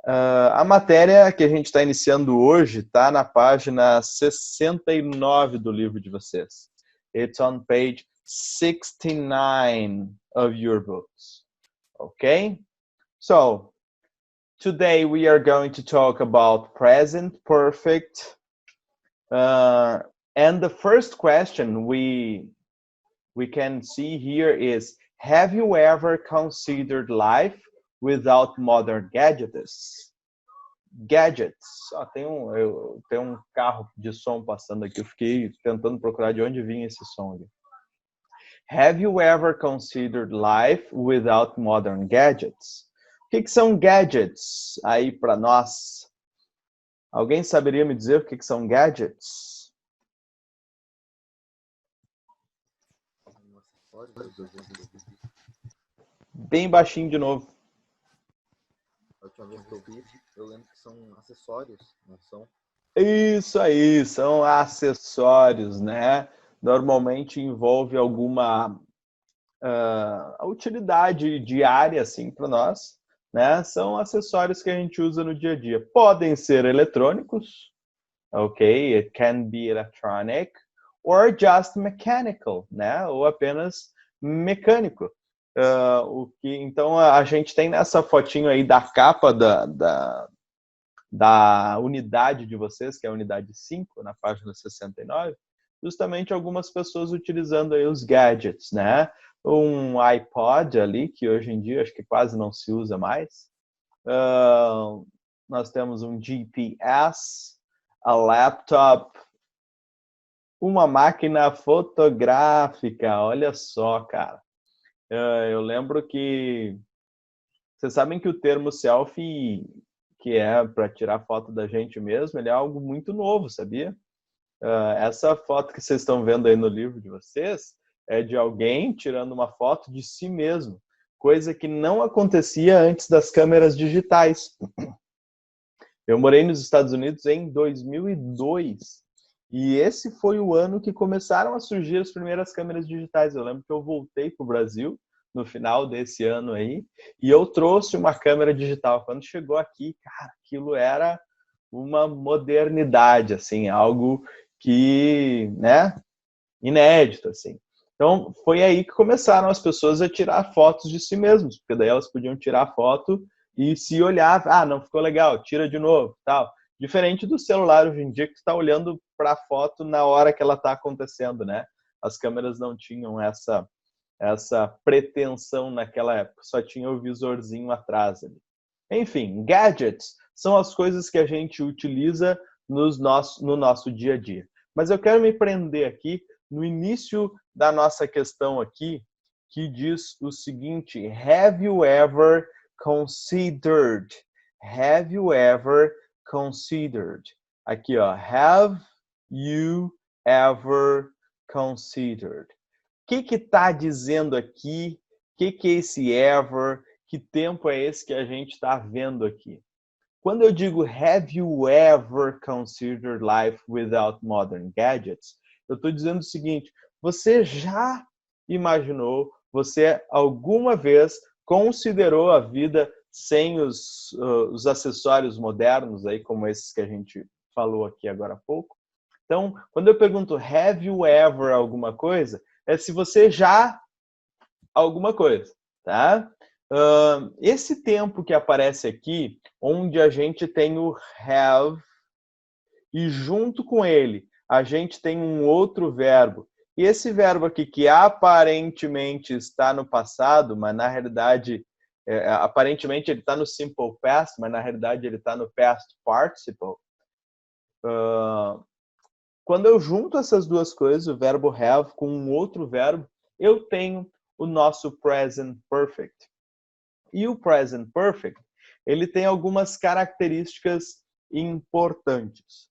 A matéria que a gente está iniciando hoje está na página 69 do livro de vocês. It's on page 69 of your books. Okay? So, today we are going to talk about present perfect. And the first question we can see here is, have you ever considered life without modern gadgets? Gadgets. Tem um carro de som passando aqui. Eu fiquei tentando procurar de onde vinha esse som aqui. Have you ever considered life without modern gadgets? O que são gadgets aí para nós? Alguém saberia me dizer o que são gadgets? Bem baixinho de novo. A última vez que eu vi, eu lembro que são acessórios, não são? Isso aí, são acessórios, né? Normalmente envolve alguma utilidade diária, assim, para nós, né? São acessórios que a gente usa no dia a dia. Podem ser eletrônicos, ok? It can be electronic, or just mechanical, né? Ou apenas mecânico. Então, a gente tem nessa fotinho aí da capa da unidade de vocês, que é a unidade 5, na página 69, justamente algumas pessoas utilizando aí os gadgets, né? Um iPod ali, que hoje em dia acho que quase não se usa mais. Nós temos um GPS, a laptop, uma máquina fotográfica, olha só, cara. Eu lembro que... Vocês sabem que o termo selfie, que é para tirar foto da gente mesmo, ele é algo muito novo, sabia? Essa foto que vocês estão vendo aí no livro de vocês é de alguém tirando uma foto de si mesmo, coisa que não acontecia antes das câmeras digitais. Eu morei nos Estados Unidos em 2002 e esse foi o ano que começaram a surgir as primeiras câmeras digitais. Eu lembro que eu voltei para o Brasil no final desse ano aí e eu trouxe uma câmera digital. Quando chegou aqui, cara, aquilo era uma modernidade, assim, algo que, né, inédito, assim. Então, foi aí que começaram as pessoas a tirar fotos de si mesmos, porque daí elas podiam tirar foto e se olhar, não ficou legal, tira de novo, tal. Diferente do celular hoje em dia, que está olhando para a foto na hora que ela está acontecendo, né? As câmeras não tinham essa pretensão naquela época, só tinha o visorzinho atrás ali. Enfim, gadgets são as coisas que a gente utiliza no nosso dia a dia. Mas eu quero me prender aqui no início da nossa questão aqui, que diz o seguinte: have you ever considered? Have you ever considered? Aqui, ó, have you ever considered? O que está dizendo aqui? O que é esse ever? Que tempo é esse que a gente está vendo aqui? Quando eu digo have you ever considered life without modern gadgets, eu estou dizendo o seguinte: você já imaginou, você alguma vez considerou a vida sem os acessórios modernos, aí, como esses que a gente falou aqui agora há pouco? Então, quando eu pergunto have you ever alguma coisa, é se você já alguma coisa, tá? Esse tempo que aparece aqui, onde a gente tem o have, e junto com ele a gente tem um outro verbo. E esse verbo aqui, que aparentemente está no passado, mas na realidade, aparentemente ele está no simple past, mas na realidade ele está no past participle. Quando eu junto essas duas coisas, o verbo have com um outro verbo, eu tenho o nosso present perfect. E o present perfect, ele tem algumas características importantes.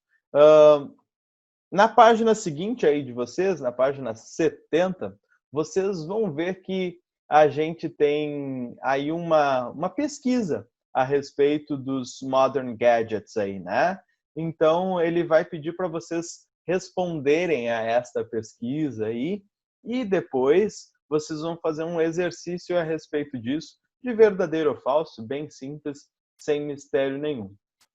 Na página seguinte aí de vocês, na página 70, vocês vão ver que a gente tem aí uma pesquisa a respeito dos modern gadgets aí, né? Então, ele vai pedir para vocês responderem a esta pesquisa aí e depois vocês vão fazer um exercício a respeito disso, de verdadeiro ou falso, bem simples, sem mistério nenhum,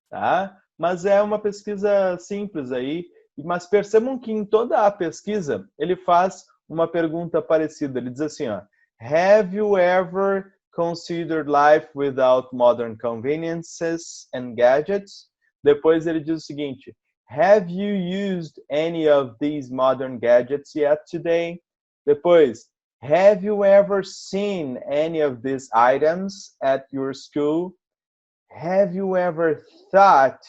tá? Mas é uma pesquisa simples aí, mas percebam que em toda a pesquisa ele faz uma pergunta parecida. Ele diz assim, ó, Have you ever considered life without modern conveniences and gadgets? Depois ele diz o seguinte, Have you used any of these modern gadgets yet today? Depois, Have you ever seen any of these items at your school? Have you ever thought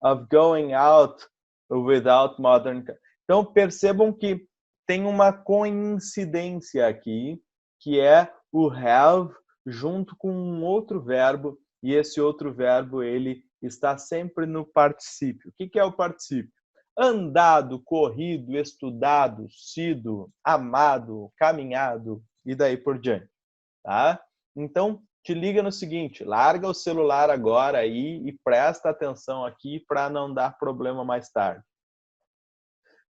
of going out without modern... Então, percebam que tem uma coincidência aqui, que é o have junto com um outro verbo, e esse outro verbo, ele está sempre no particípio. O que é o particípio? Andado, corrido, estudado, sido, amado, caminhado, e daí por diante, tá? Então, te liga no seguinte, larga o celular agora aí e presta atenção aqui para não dar problema mais tarde.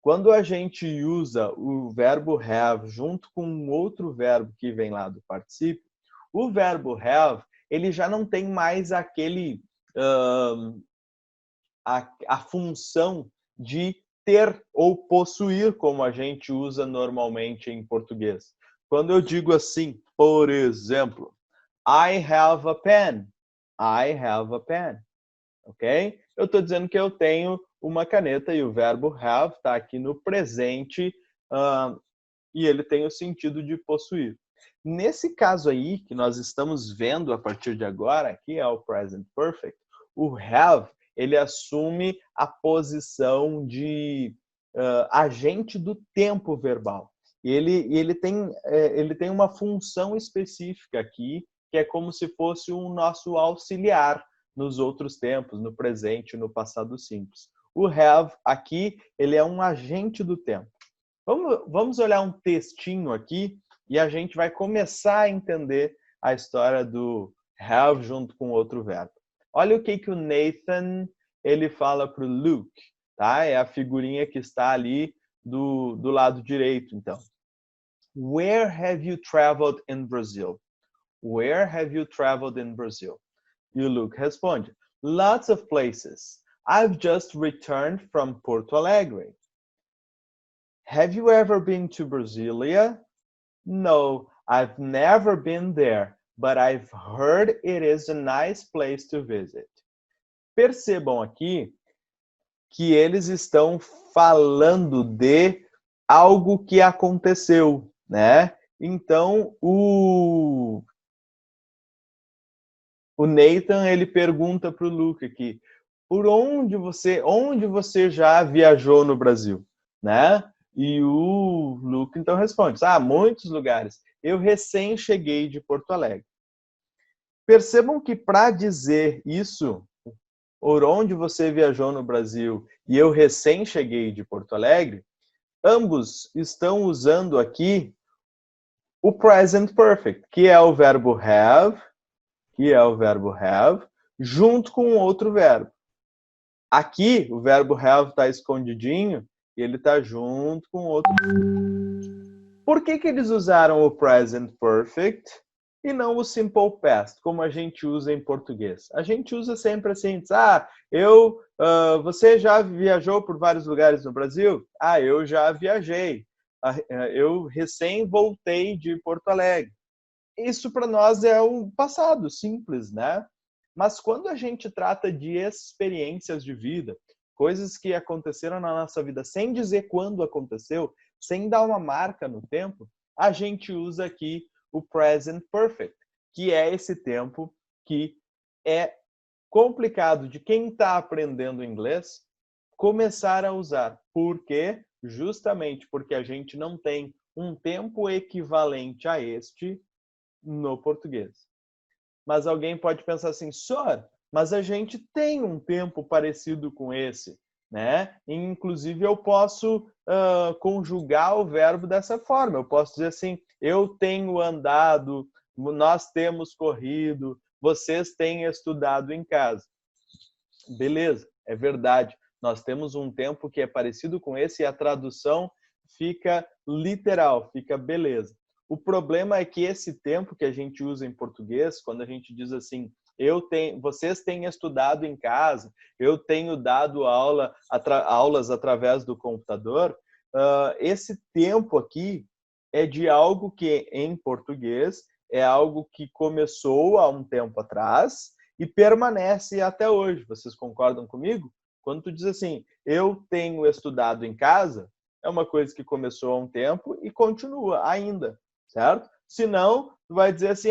Quando a gente usa o verbo have junto com um outro verbo que vem lá do particípio, o verbo have, ele já não tem mais aquele a função de ter ou possuir, como a gente usa normalmente em português. Quando eu digo assim, por exemplo, I have a pen. I have a pen. Ok? Eu estou dizendo que eu tenho uma caneta e o verbo have está aqui no presente e ele tem o sentido de possuir. Nesse caso aí, que nós estamos vendo a partir de agora, que é o present perfect, o have, ele assume a posição de agente do tempo verbal. E ele tem uma função específica aqui, que é como se fosse um nosso auxiliar nos outros tempos, no presente e no passado simples. O have aqui, ele é um agente do tempo. Vamos olhar um textinho aqui e a gente vai começar a entender a história do have junto com outro verbo. Olha o que o Nathan ele fala para o Luke, tá? É a figurinha que está ali do lado direito, então. Where have you traveled in Brazil? Where have you traveled in Brazil? E o Luke responde, lots of places. I've just returned from Porto Alegre. Have you ever been to Brasilia? No, I've never been there, but I've heard it is a nice place to visit. Percebam aqui que eles estão falando de algo que aconteceu, né? Então, o Nathan, ele pergunta para o Luke aqui, por onde você já viajou no Brasil, né? E o Luke então responde, muitos lugares. Eu recém cheguei de Porto Alegre. Percebam que para dizer isso, por onde você viajou no Brasil e eu recém cheguei de Porto Alegre, ambos estão usando aqui o present perfect, que é o verbo have, junto com outro verbo. Aqui, o verbo have está escondidinho e ele está junto com outro. Por que eles usaram o present perfect e não o simple past, como a gente usa em português? A gente usa sempre assim, você já viajou por vários lugares no Brasil? Eu já viajei. Eu recém voltei de Porto Alegre. Isso para nós é um passado simples, né? Mas quando a gente trata de experiências de vida, coisas que aconteceram na nossa vida sem dizer quando aconteceu, sem dar uma marca no tempo, a gente usa aqui o present perfect, que é esse tempo que é complicado de quem está aprendendo inglês começar a usar. Por quê? Justamente porque a gente não tem um tempo equivalente a este no português. Mas alguém pode pensar assim, senhor, mas a gente tem um tempo parecido com esse, né? Inclusive eu posso conjugar o verbo dessa forma. Eu posso dizer assim, eu tenho andado, nós temos corrido, vocês têm estudado em casa. Beleza, é verdade. Nós temos um tempo que é parecido com esse e a tradução fica literal, fica beleza. O problema é que esse tempo que a gente usa em português, quando a gente diz assim, vocês têm estudado em casa, eu tenho dado aulas através do computador, esse tempo aqui é de algo que, em português, é algo que começou há um tempo atrás e permanece até hoje. Vocês concordam comigo? Quando tu diz assim, eu tenho estudado em casa, é uma coisa que começou há um tempo e continua ainda, certo? Se não, tu vai dizer assim,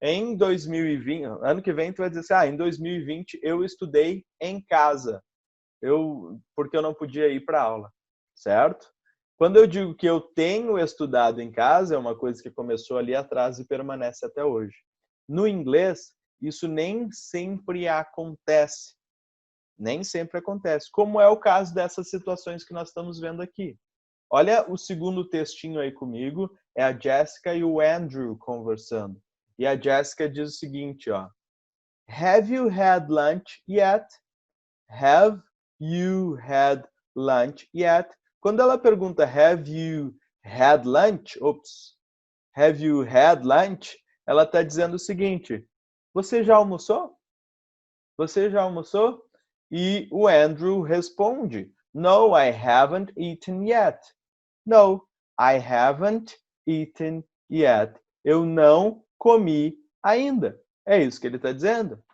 em 2020, ano que vem tu vai dizer assim, em 2020 eu estudei em casa, porque eu não podia ir para aula, certo? Quando eu digo que eu tenho estudado em casa, é uma coisa que começou ali atrás e permanece até hoje. No inglês, isso nem sempre acontece. Nem sempre acontece, como é o caso dessas situações que nós estamos vendo aqui. Olha o segundo textinho aí comigo, é a Jessica e o Andrew conversando. E a Jessica diz o seguinte, ó. Have you had lunch yet? Have you had lunch yet? Quando ela pergunta have you had lunch? Have you had lunch? Ela está dizendo o seguinte, você já almoçou? Você já almoçou? E o Andrew responde, no, I haven't eaten yet. No, I haven't eaten yet. Eu não comi ainda. É isso que ele está dizendo.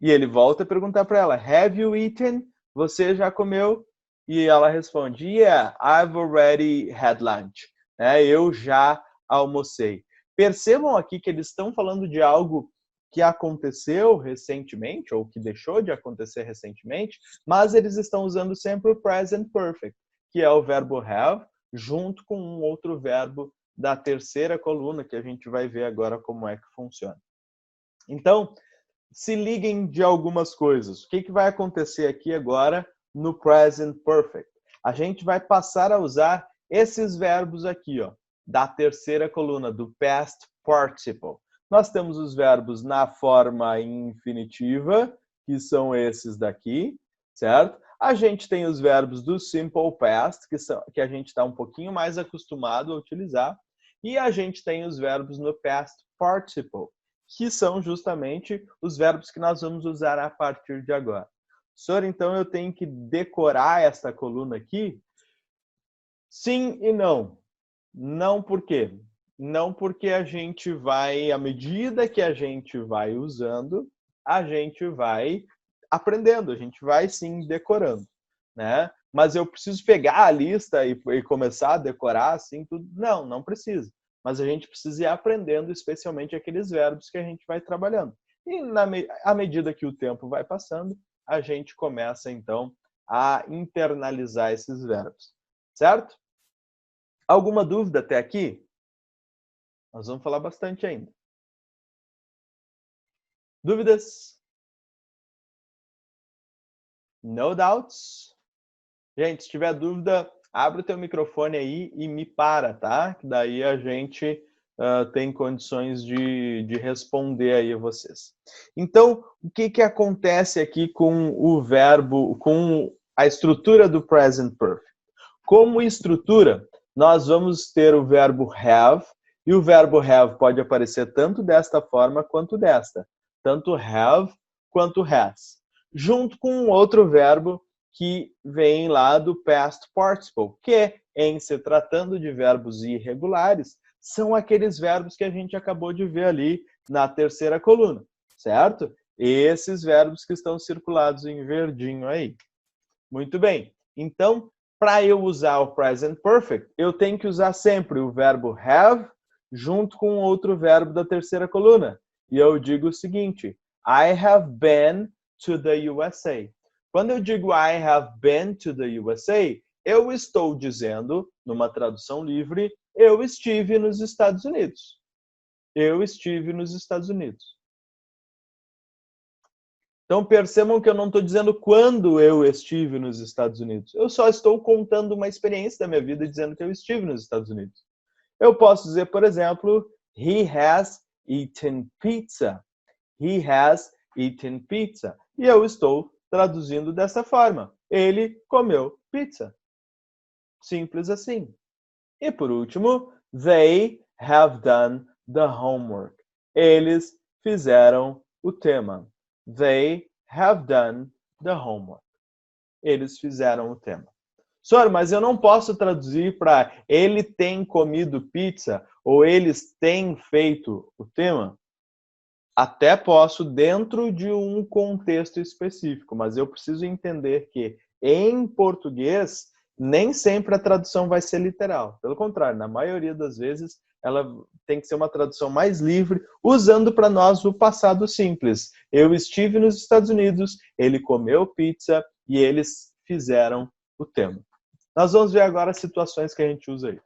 E ele volta a perguntar para ela, have you eaten? Você já comeu? E ela responde, yeah, I've already had lunch. Eu já almocei. Percebam aqui que eles estão falando de algo que aconteceu recentemente, ou que deixou de acontecer recentemente, mas eles estão usando sempre o present perfect, que é o verbo have, junto com um outro verbo da terceira coluna, que a gente vai ver agora como é que funciona. Então, se liguem de algumas coisas. O que vai acontecer aqui agora no present perfect? A gente vai passar a usar esses verbos aqui, ó, da terceira coluna, do past participle. Nós temos os verbos na forma infinitiva, que são esses daqui, certo? A gente tem os verbos do simple past, que a gente está um pouquinho mais acostumado a utilizar. E a gente tem os verbos no past participle, que são justamente os verbos que nós vamos usar a partir de agora. Senhor, então eu tenho que decorar essa coluna aqui? Sim e não. Não por quê? Não porque a gente vai, à medida que a gente vai usando, a gente vai aprendendo, a gente vai sim decorando, né? Mas eu preciso pegar a lista e começar a decorar assim tudo? Não, não precisa. Mas a gente precisa ir aprendendo, especialmente aqueles verbos que a gente vai trabalhando. E à medida que o tempo vai passando, a gente começa então a internalizar esses verbos, certo? Alguma dúvida até aqui? Nós vamos falar bastante ainda. Dúvidas? No doubts? Gente, se tiver dúvida, abre o teu microfone aí e me para, tá? Que daí a gente tem condições de responder aí a vocês. Então, o que acontece aqui com o verbo, com a estrutura do present perfect? Como estrutura, nós vamos ter o verbo have, e o verbo have pode aparecer tanto desta forma quanto desta. Tanto have quanto has. Junto com um outro verbo que vem lá do past participle, que, em se tratando de verbos irregulares, são aqueles verbos que a gente acabou de ver ali na terceira coluna, certo? Esses verbos que estão circulados em verdinho aí. Muito bem. Então, para eu usar o present perfect, eu tenho que usar sempre o verbo have junto com outro verbo da terceira coluna. E eu digo o seguinte, I have been to the USA. Quando eu digo I have been to the USA, eu estou dizendo, numa tradução livre, eu estive nos Estados Unidos. Eu estive nos Estados Unidos. Então percebam que eu não estou dizendo quando eu estive nos Estados Unidos. Eu só estou contando uma experiência da minha vida dizendo que eu estive nos Estados Unidos. Eu posso dizer, por exemplo, he has eaten pizza. He has eaten pizza. E eu estou traduzindo dessa forma. Ele comeu pizza. Simples assim. E por último, they have done the homework. Eles fizeram o tema. They have done the homework. Eles fizeram o tema. Senhor, mas eu não posso traduzir para ele tem comido pizza ou eles têm feito o tema? Até posso dentro de um contexto específico, mas eu preciso entender que em português nem sempre a tradução vai ser literal. Pelo contrário, na maioria das vezes ela tem que ser uma tradução mais livre, usando para nós o passado simples. Eu estive nos Estados Unidos, ele comeu pizza e eles fizeram o tema. Nós vamos ver agora as situações que a gente usa isso.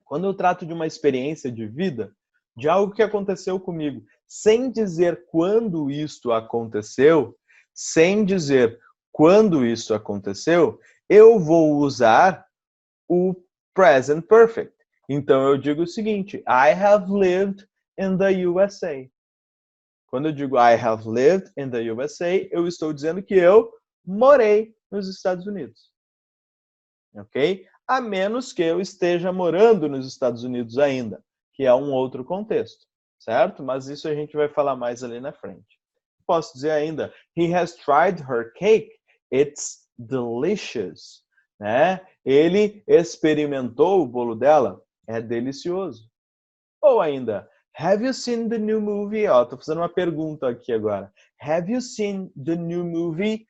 Quando eu trato de uma experiência de vida, de algo que aconteceu comigo, sem dizer quando isto aconteceu, sem dizer quando isso aconteceu, eu vou usar o present perfect. Então eu digo o seguinte: I have lived in the USA. Quando eu digo I have lived in the USA, eu estou dizendo que eu morei nos Estados Unidos. Ok? A menos que eu esteja morando nos Estados Unidos ainda, que é um outro contexto, certo? Mas isso a gente vai falar mais ali na frente. Posso dizer ainda, he has tried her cake, it's delicious, né? Ele experimentou o bolo dela, é delicioso. Ou ainda, have you seen the new movie? Ó, tô fazendo uma pergunta aqui agora. Have you seen the new movie?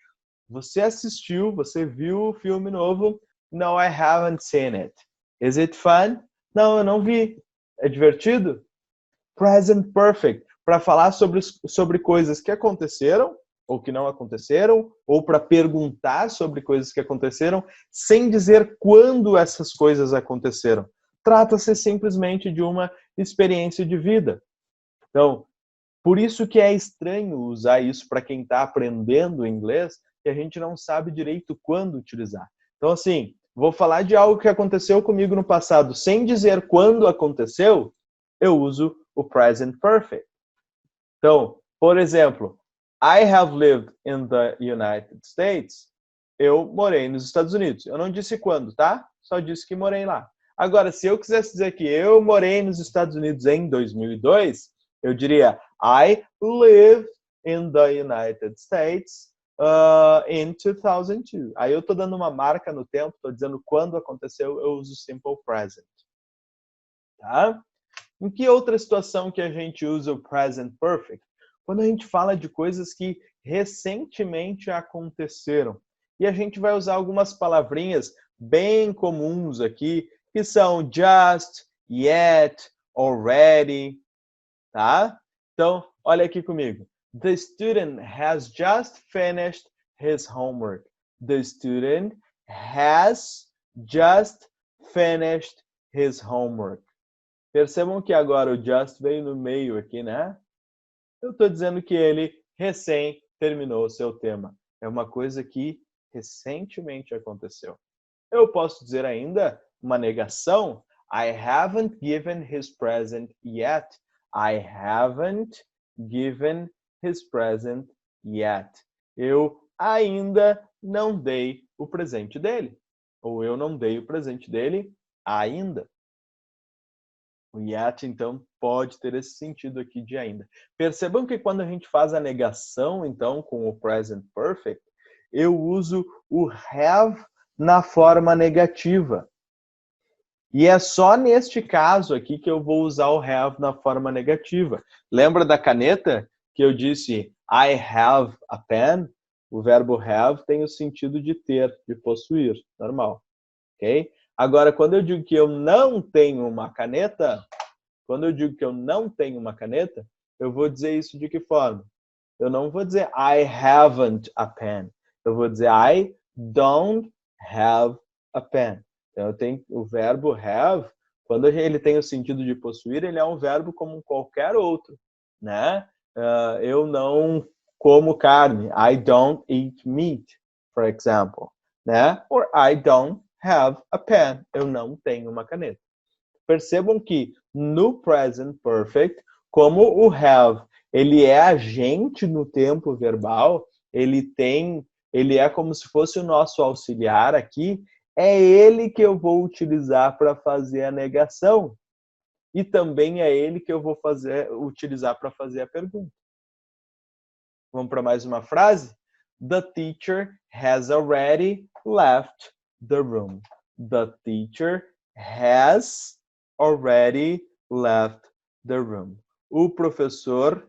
Você assistiu, você viu o filme novo? No, I haven't seen it. Is it fun? Não, eu não vi. É divertido? Present perfect. Para falar sobre coisas que aconteceram ou que não aconteceram, ou para perguntar sobre coisas que aconteceram, sem dizer quando essas coisas aconteceram. Trata-se simplesmente de uma experiência de vida. Então, por isso que é estranho usar isso para quem está aprendendo inglês, que a gente não sabe direito quando utilizar. Então, assim, vou falar de algo que aconteceu comigo no passado, sem dizer quando aconteceu, eu uso o present perfect. Então, por exemplo, I have lived in the United States. Eu morei nos Estados Unidos. Eu não disse quando, tá? Só disse que morei lá. Agora, se eu quisesse dizer que eu morei nos Estados Unidos em 2002, eu diria I lived in the United States in 2002. Aí eu estou dando uma marca no tempo, estou dizendo quando aconteceu, eu uso simple present. Tá? Em que outra situação que a gente usa o present perfect? Quando a gente fala de coisas que recentemente aconteceram. E a gente vai usar algumas palavrinhas bem comuns aqui, que são just, yet, already, tá? Então, olha aqui comigo. The student has just finished his homework. The student has just finished his homework. Percebam que agora o just veio no meio aqui, né? Eu estou dizendo que ele recém terminou o seu tema. É uma coisa que recentemente aconteceu. Eu posso dizer ainda uma negação. I haven't given his present yet. I haven't given his present yet. Eu ainda não dei o presente dele. Ou eu não dei o presente dele ainda. O yet, então, pode ter esse sentido aqui de ainda. Percebam que quando a gente faz a negação, então, com o present perfect, eu uso o have na forma negativa. E é só neste caso aqui que eu vou usar o have na forma negativa. Lembra da caneta que eu disse I have a pen? O verbo have tem o sentido de ter, de possuir, normal. Ok? Agora, quando eu digo que eu não tenho uma caneta, eu vou dizer isso de que forma? Eu não vou dizer I haven't a pen. Eu vou dizer I don't have a pen. Então, eu tenho o verbo have, quando ele tem o sentido de possuir, ele é um verbo como qualquer outro, né? Eu não como carne. I don't eat meat, for example, né? Or I don't have a pen. Eu não tenho uma caneta. Percebam que no present perfect, como o have, ele é agente no tempo verbal, ele é como se fosse o nosso auxiliar aqui, é ele que eu vou utilizar para fazer a negação. E também é ele que eu vou utilizar para fazer a pergunta. Vamos para mais uma frase? The teacher has already left the room. The teacher has already left the room. O professor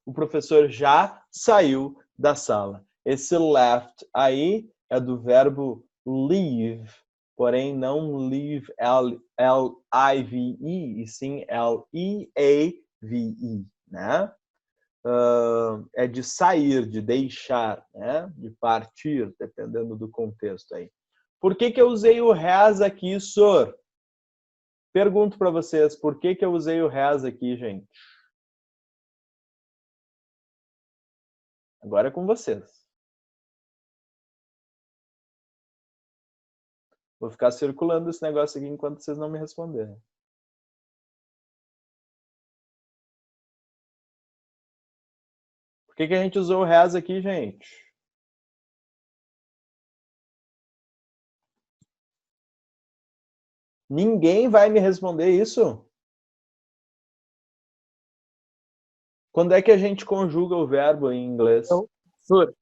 o professor já saiu da sala. Esse left aí é do verbo leave, porém não leave, L-I-V-E, e sim L-E-A-V-E, né? É de sair, de deixar, né? De partir, dependendo do contexto aí. Por que eu usei o has aqui, Sor? Pergunto para vocês, por que eu usei o has aqui, gente? Agora é com vocês. Vou ficar circulando esse negócio aqui enquanto vocês não me responderem. Por que a gente usou o has aqui, gente? Ninguém vai me responder isso? Quando é que a gente conjuga o verbo em inglês? Não, professor,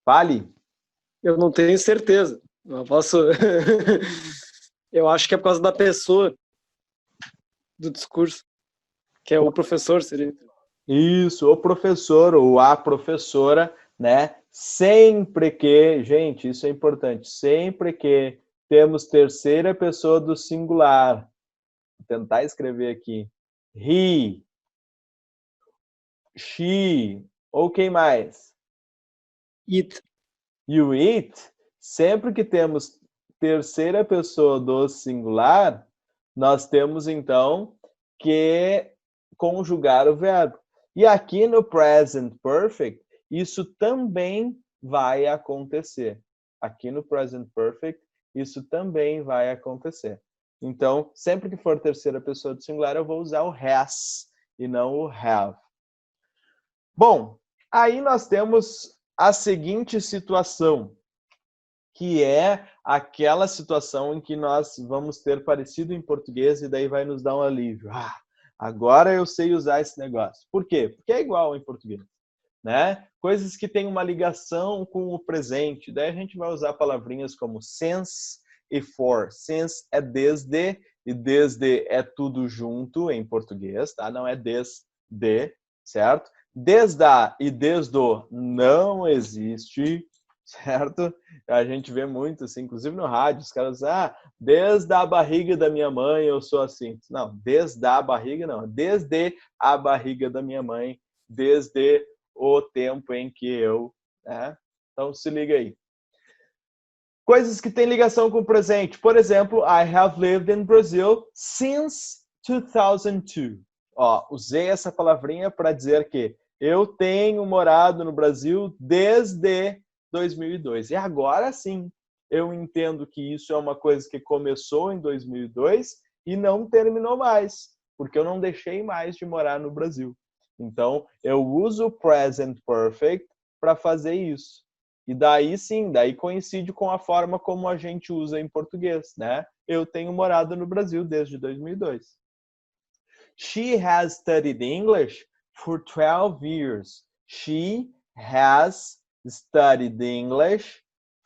Fale. eu não tenho certeza. Não posso. Eu acho que é por causa da pessoa do discurso, que é o professor, seria. Isso, o professor ou a professora, né? Sempre que, gente, isso é importante, sempre que temos terceira pessoa do singular. Vou tentar escrever aqui. He, she, ou quem mais? It. You eat. Sempre que temos terceira pessoa do singular, nós temos então que conjugar o verbo. E aqui no present perfect, isso também vai acontecer. Aqui no present perfect, isso também vai acontecer. Então, sempre que for terceira pessoa do singular, eu vou usar o has e não o have. Bom, aí nós temos a seguinte situação, que é aquela situação em que nós vamos ter parecido em português e daí vai nos dar um alívio. Agora eu sei usar esse negócio. Por quê? Porque é igual em português, né? Coisas que têm uma ligação com o presente. Daí a gente vai usar palavrinhas como since e for. Since é desde, e desde é tudo junto em português, tá? Não é desde, certo? Desde a e desde o não existe, certo? A gente vê muito, assim, inclusive no rádio, os caras dizem, desde a barriga da minha mãe eu sou assim. Não, desde a barriga não, desde a barriga da minha mãe, desde o tempo em que eu, né? Então se liga aí. Coisas que têm ligação com o presente. Por exemplo, I have lived in Brazil since 2002. Ó, usei essa palavrinha para dizer que eu tenho morado no Brasil desde 2002. E agora sim, eu entendo que isso é uma coisa que começou em 2002 e não terminou mais, porque eu não deixei mais de morar no Brasil. Então, eu uso o present perfect para fazer isso. E daí sim, daí coincide com a forma como a gente usa em português, né? Eu tenho morado no Brasil desde 2002. She has studied English for 12 years. She has studied English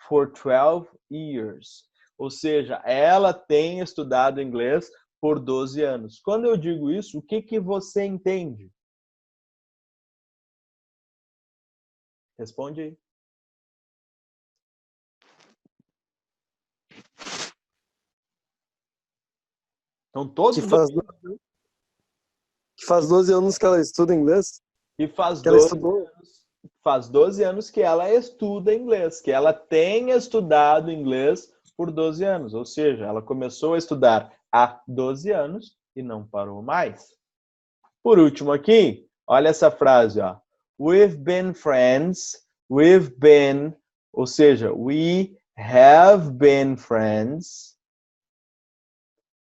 for 12 years. Ou seja, ela tem estudado inglês por 12 anos. Quando eu digo isso, o que você entende? Responde aí. Então, todos Que faz 12 anos que ela estuda inglês? E faz que 12 anos que ela estuda inglês, que ela tem estudado inglês por 12 anos. Ou seja, ela começou a estudar há 12 anos e não parou mais. Por último aqui, olha essa frase, ó. We've been friends, ou seja, we have been friends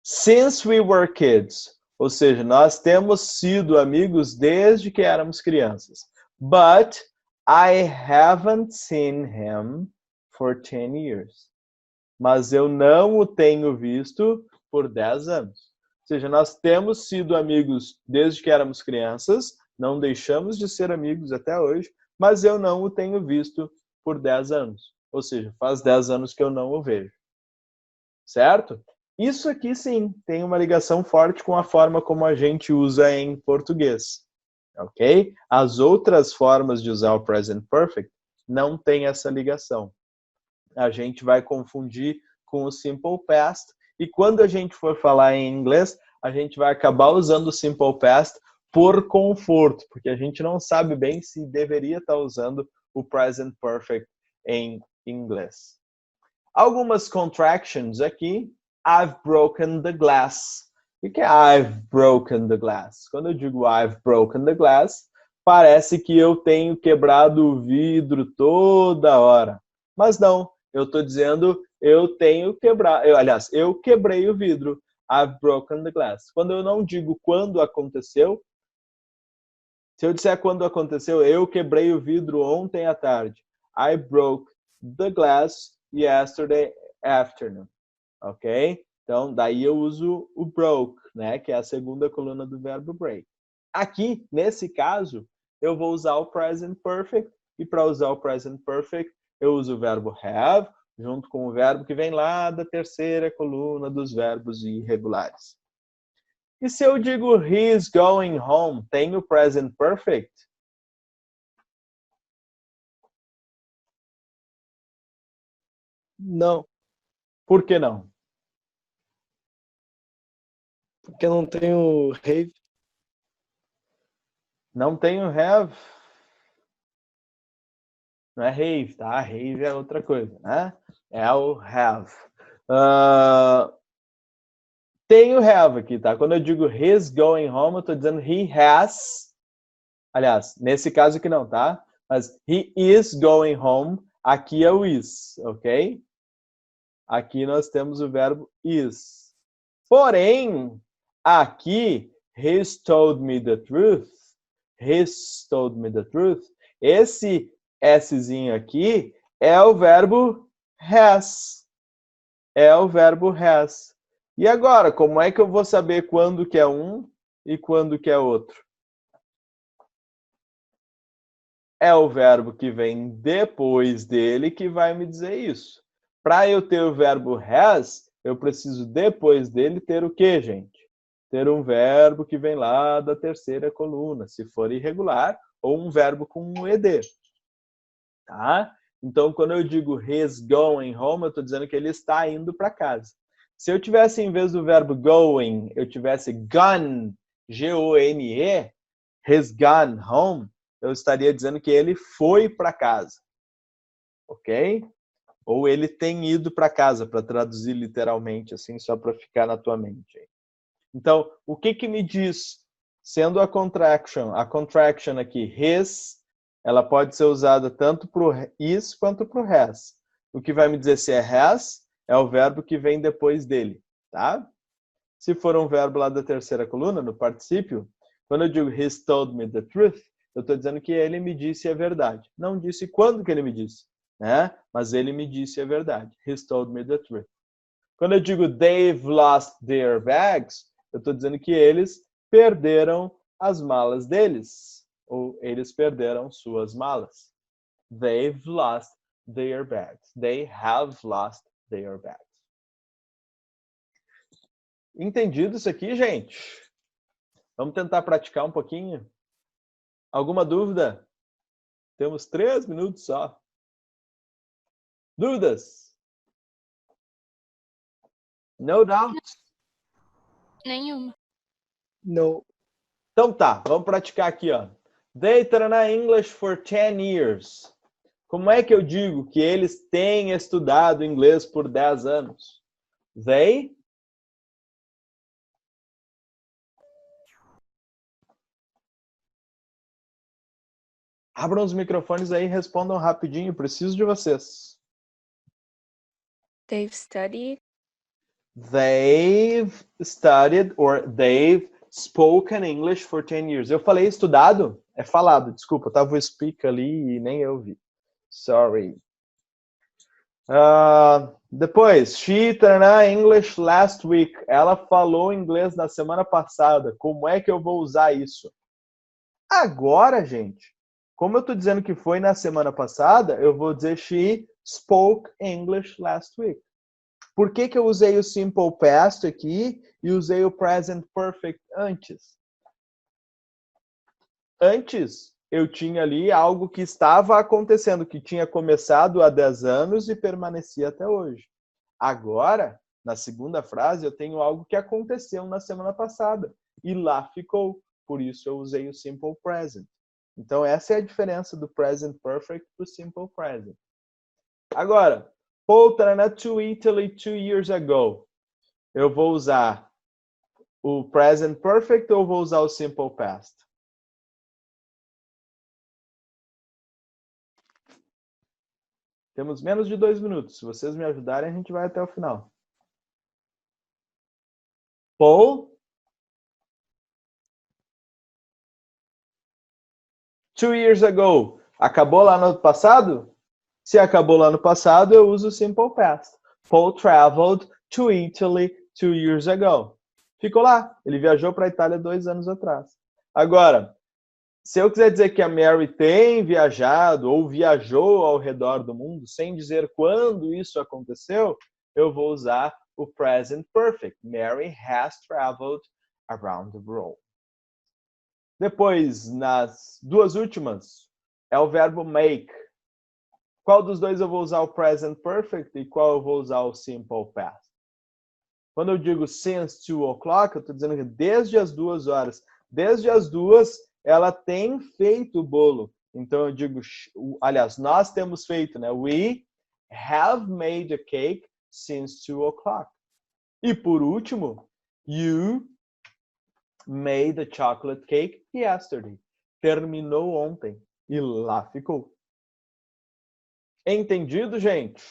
since we were kids. Ou seja, nós temos sido amigos desde que éramos crianças. But I haven't seen him for 10 years. Mas eu não o tenho visto por 10 anos. Ou seja, nós temos sido amigos desde que éramos crianças, Não deixamos de ser amigos até hoje, mas eu não o tenho visto por 10 anos. Ou seja, faz 10 anos que eu não o vejo. Certo? Isso aqui, sim, tem uma ligação forte com a forma como a gente usa em português. Ok? As outras formas de usar o present perfect não tem essa ligação. A gente vai confundir com o simple past, e quando a gente for falar em inglês, a gente vai acabar usando o simple past por conforto, porque a gente não sabe bem se deveria estar usando o present perfect em inglês. Algumas contractions aqui. I've broken the glass. O que é I've broken the glass? Quando eu digo I've broken the glass, parece que eu tenho quebrado o vidro toda hora. Mas não, eu estou dizendo eu tenho quebrado. Aliás, eu quebrei o vidro. I've broken the glass. Quando eu não digo quando aconteceu, se eu disser quando aconteceu, eu quebrei o vidro ontem à tarde. I broke the glass yesterday afternoon. Ok? Então, daí eu uso o broke, né? Que é a segunda coluna do verbo break. Aqui, nesse caso, eu vou usar o present perfect. E para usar o present perfect, eu uso o verbo have, junto com o verbo que vem lá da terceira coluna dos verbos irregulares. E se eu digo he's going home, tem o present perfect? Não, Por que não? porque não tem o have. Não tem o have. Não é have, tá? Have é outra coisa, né? É o have. Tem o have aqui, tá? Quando eu digo he's going home, eu tô dizendo he has. Aliás, nesse caso aqui não, tá? Mas he is going home. Aqui é o is, ok? Aqui nós temos o verbo is. Porém, aqui, he's told me the truth. He's told me the truth. Esse Szinho aqui é o verbo has. É o verbo has. E agora, como é que eu vou saber quando que é um e quando que é outro? É o verbo que vem depois dele que vai me dizer isso. Para eu ter o verbo has, eu preciso depois dele ter o quê, gente? Ter um verbo que vem lá da terceira coluna, se for irregular, ou um verbo com um ed. Tá? Então, quando eu digo he's going home, eu estou dizendo que ele está indo para casa. Se eu tivesse, em vez do verbo going, eu tivesse gone, G-O-N-E, he's gone home, eu estaria dizendo que ele foi para casa. Ok? Ou ele tem ido para casa, para traduzir literalmente, assim, só para ficar na tua mente. Então, o que que me diz, sendo a contraction aqui, his, ela pode ser usada tanto para o is quanto para o has. O que vai me dizer se é has é o verbo que vem depois dele, tá? Se for um verbo lá da terceira coluna, no particípio, quando eu digo he's told me the truth, eu estou dizendo que ele me disse a verdade. Não disse quando que ele me disse, né? Mas ele me disse a verdade. He's told me the truth. Quando eu digo they've lost their bags, eu estou dizendo que eles perderam as malas deles. Ou eles perderam suas malas. They've lost their bags. They have lost their bags. Entendido isso aqui, gente? Vamos tentar praticar um pouquinho? Alguma dúvida? Temos 3 minutos só. Dúvidas? No doubt? Nenhuma. Não. Então tá, vamos praticar aqui, ó. They treinar English for 10 years. Como é que eu digo que eles têm estudado inglês por 10 anos? They abram os microfones aí e respondam rapidinho, preciso de vocês. They've studied. They've studied or they've spoken English for 10 years. Eu falei estudado? É falado, desculpa, tava o speak ali e nem eu vi. Sorry. Depois, she treinou English last week. Ela falou inglês na semana passada. Como é que eu vou usar isso? Agora, gente, como eu estou dizendo que foi na semana passada, eu vou dizer she spoke English last week. Por que que eu usei o simple past aqui e usei o present perfect antes? Antes, eu tinha ali algo que estava acontecendo, que tinha começado há 10 anos e permanecia até hoje. Agora, na segunda frase, eu tenho algo que aconteceu na semana passada e lá ficou. Por isso eu usei o simple present. Então essa é a diferença do present perfect para o simple present. Agora, Paul traveled to Italy 2 years ago. Eu vou usar o present perfect ou vou usar o simple past? Temos menos de 2 minutos. Se vocês me ajudarem, a gente vai até o final. Paul 2 years ago. Acabou lá no passado? Se acabou lá no passado, eu uso o simple past. Paul traveled to Italy 2 years ago. Ficou lá. Ele viajou para a Itália 2 anos atrás. Agora, se eu quiser dizer que a Mary tem viajado ou viajou ao redor do mundo, sem dizer quando isso aconteceu, eu vou usar o present perfect. Mary has traveled around the world. Depois, nas duas últimas, é o verbo make. Qual dos dois eu vou usar o present perfect e qual eu vou usar o simple past? Quando eu digo since 2 o'clock, eu estou dizendo que desde as 2 horas. Desde as 2, ela tem feito o bolo. Então eu digo, aliás, nós temos feito, né? We have made a cake since 2 o'clock. E por último, you made a chocolate cake yesterday. Terminou ontem. E lá ficou. Entendido, gente?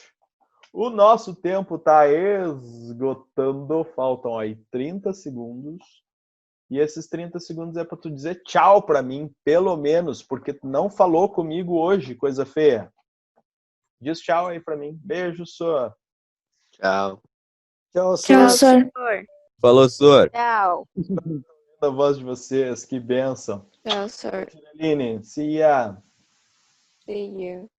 O nosso tempo está esgotando. Faltam aí 30 segundos. E esses 30 segundos é para tu dizer tchau para mim, pelo menos, porque tu não falou comigo hoje, coisa feia. Diz tchau aí para mim. Beijo, Sor. Tchau. Tchau, Tchau, senhor. senhor. Falou, senhor. Tchau. A voz de vocês, que bênção. Tchau, senhor. Aline, see ya. See you.